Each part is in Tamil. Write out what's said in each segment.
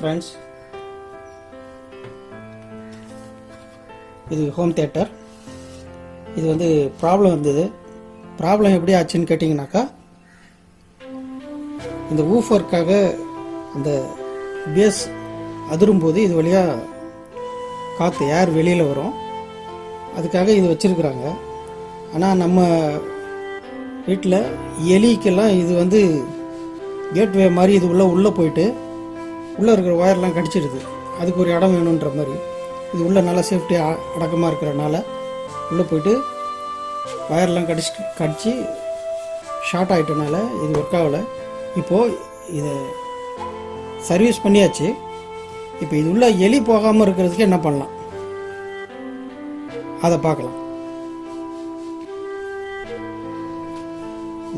ஃப்ரெண்ட்ஸ், இது ஹோம் தியேட்டர். இது வந்து ப்ராப்ளம் இருந்தது. ப்ராப்ளம் எப்படி ஆச்சுன்னு கேட்டிங்கனாக்கா, இந்த வூஃபருக்காக அந்த பேஸ் அதிரும்போது இது வழியாக காற்று ஏர் வெளியில் வரும். அதுக்காக இது வச்சுருக்குறாங்க. ஆனால் நம்ம வீட்டில் எலிக்கெல்லாம் இது வந்து கேட்வே மாதிரி இது உள்ளே போயிட்டு உள்ளே இருக்கிற ஒயர்லாம் கடிச்சிடுது. அதுக்கு ஒரு இடம் வேணுன்ற மாதிரி இது உள்ளே நல்லா சேஃப்டியாக அடக்கமாக இருக்கிறனால உள்ளே போயிட்டு ஒயர்லாம் கடிச்சு ஷார்ட் ஆகிட்டனால இது ஒர்க் ஆகலை. இப்போது இதை சர்வீஸ் பண்ணியாச்சு. இப்போ இது உள்ள எலி போகாமல் இருக்கிறதுக்கு என்ன பண்ணலாம் அதை பார்க்கலாம்.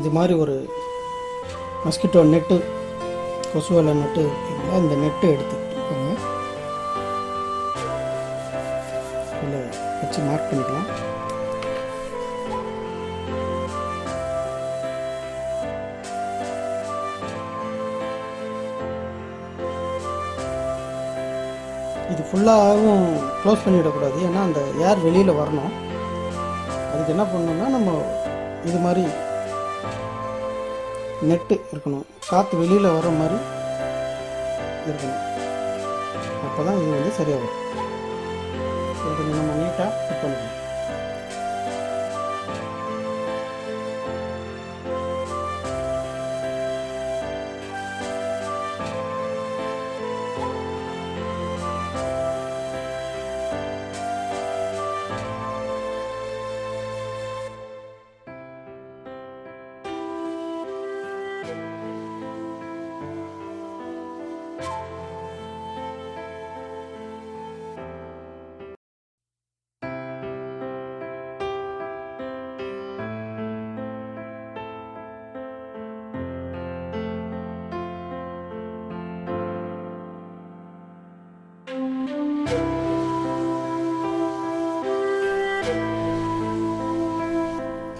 இது மாதிரி ஒரு மஸ்கிட்டோ நெட்டு, கொசுவலை நெட்டு இருக்குங்களா, இந்த நெட்டு எடுத்துக்கோங்க. இதில் வச்சு மார்க் பண்ணிக்கலாம். இது ஃபுல்லாகவும் க்ளோஸ் பண்ணிவிடக்கூடாது, ஏன்னா அந்த ஏர் வெளியில் வரணும். அதுக்கு என்ன பண்ணணும்னா, நம்ம இது மாதிரி நெட்டு இருக்கணும், காற்று வெளியில் வர மாதிரி இருக்கணும். அப்போ தான் இது வந்து சரியாக வரும். இது கொஞ்சம் நம்ம நீட்டாக ஃபிட் பண்ணிக்கணும்.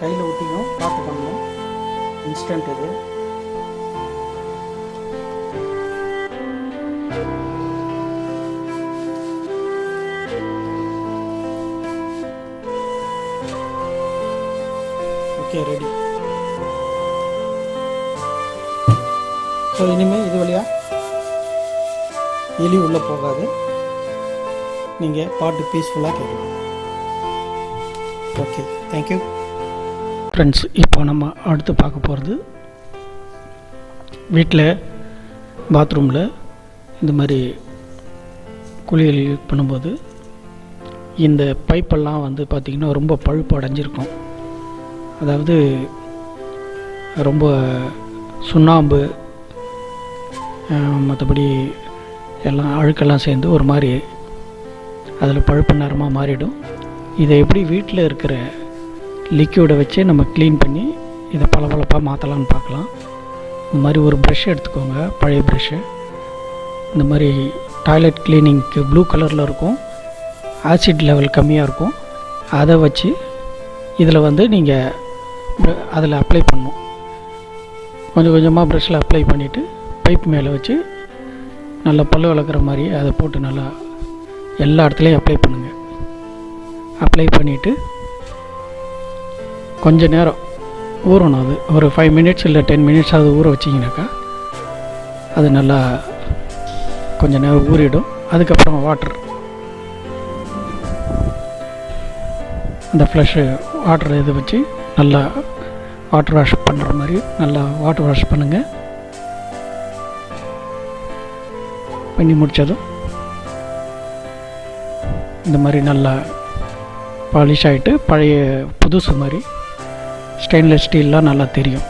கையில் ஊற்றிக்கணும், பார்த்து பண்ணணும். இன்ஸ்டன்ட் இது. Okay, ready. ஸோ இனிமேல் இது வழியாக எலி உள்ளே போகாது. நீங்கள் பாட்டு பீஸ்ஃபுல்லாக கேட்கலாம். Okay, thank you friends. இப்போ நம்ம அடுத்து பார்க்க போகிறது, வீட்டில் பாத்ரூமில் இந்த மாதிரி குளியல் யூஸ் பண்ணும்போது இந்த பைப்பெல்லாம் வந்து பார்த்திங்கன்னா ரொம்ப பழுப்பு அடைஞ்சிருக்கும். அதாவது ரொம்ப சுண்ணாம்பு மற்றபடி எல்லாம் அழுக்கெல்லாம் சேர்ந்து ஒரு மாதிரி அதில் பழுப்பு நிறமாக மாறிடும். இதை எப்படி வீட்டில் இருக்கிற லிக்யூடை வச்சு நம்ம க்ளீன் பண்ணி இதை பளபளப்பாக மாற்றலான்னு பார்க்கலாம். இந்த மாதிரி ஒரு ப்ரஷ் எடுத்துக்கோங்க, பழைய ப்ரஷ்ஷு. இந்த மாதிரி டாய்லெட் க்ளீனிங்க்கு ப்ளூ கலரில் இருக்கும், ஆசிட் லெவல் கம்மியாக இருக்கும். அதை வச்சு இதில் வந்து நீங்கள் அதில் அப்ளை பண்ணணும். கொஞ்சம் கொஞ்சமாக ப்ரஷ்ஷில் அப்ளை பண்ணிவிட்டு பைப் மேலே வச்சு நல்லா பல்லு விளக்குற மாதிரி அதை போட்டு நல்லா எல்லா இடத்துலையும் அப்ளை பண்ணுங்கள். அப்ளை பண்ணிவிட்டு கொஞ்சம் நேரம் ஊறணும். அது ஒரு 5 மினிட்ஸ் இல்லை 10 மினிட்ஸ் அது ஊற வச்சிங்கனாக்கா அது நல்லா கொஞ்சம் நேரம் ஊறிடும். அதுக்கப்புறம் வாட்டர், அந்த ஃப்ளஷ்ஷு வாட்டர் இதை வச்சு நல்லா வாட்டர் வாஷ் பண்ணுற மாதிரி நல்லா வாட்டர் வாஷ் பண்ணுங்கள். பண்ணி முடித்ததும் இந்த மாதிரி நல்லா பாலிஷ் ஆகிட்டு பழைய புதுசு மாதிரி ஸ்டெயின்லெஸ் ஸ்டீல்லாம் நல்லா தெரியும்.